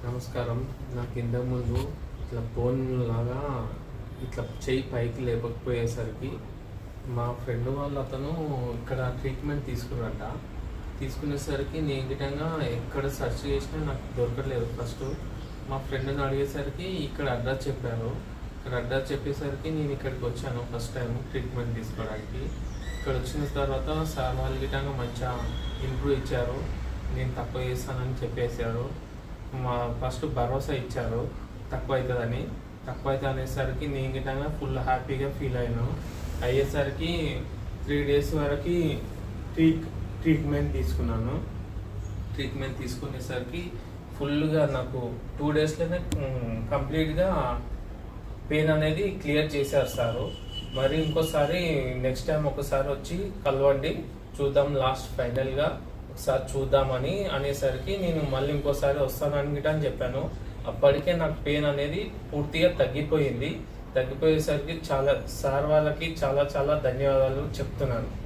నమస్కారం. నాకు ఇంతకుముందు ఇట్లా బోన్ లాగా ఇట్లా చెయ్యి పైకి లేపకపోయేసరికి మా ఫ్రెండ్ వాళ్ళ అతను ఇక్కడ ట్రీట్మెంట్ తీసుకున్నారంట. తీసుకునేసరికి నేను గిట్టంగా ఎక్కడ సెర్చ్ చేసినా నాకు దొరకట్లేదు. ఫస్ట్ మా ఫ్రెండ్ని అడిగేసరికి ఇక్కడ అడ్రస్ చెప్పారు. ఇక్కడ అడ్రస్ చెప్పేసరికి నేను ఇక్కడికి వచ్చాను ఫస్ట్ టైం ట్రీట్మెంట్ తీసుకోవడానికి. ఇక్కడ వచ్చిన తర్వాత సార్ వాళ్ళు గిట్టంగా మంచిగా ఇంప్రూవ్ ఇచ్చారు. నేను తక్కువ చేస్తానని చెప్పేశారు. ఫస్ట్ భరోసా ఇచ్చారు తక్కువ అవుతుందని. తక్కువ అవుతుంది అనేసరికి నేను గిట్టంగా ఫుల్ హ్యాపీగా ఫీల్ అయ్యేసరికి 3 days వరకు ట్రీట్మెంట్ తీసుకున్నాను. ట్రీట్మెంట్ తీసుకునేసరికి ఫుల్గా నాకు 2 daysలోనే కంప్లీట్గా పెయిన్ అనేది క్లియర్ చేశారు సారు. మరి ఇంకోసారి నెక్స్ట్ టైం ఒకసారి వచ్చి కలవండి, చూద్దాం, లాస్ట్ ఫైనల్గా ఒకసారి చూద్దామని అనేసరికి నేను మళ్ళీ ఇంకోసారి వస్తానని గిట్ట అని చెప్పాను. అప్పటికే నాకు పెయిన్ అనేది పూర్తిగా తగ్గిపోయింది. తగ్గిపోయేసరికి సార్ వాళ్ళకి చాలా ధన్యవాదాలు చెప్తున్నాను.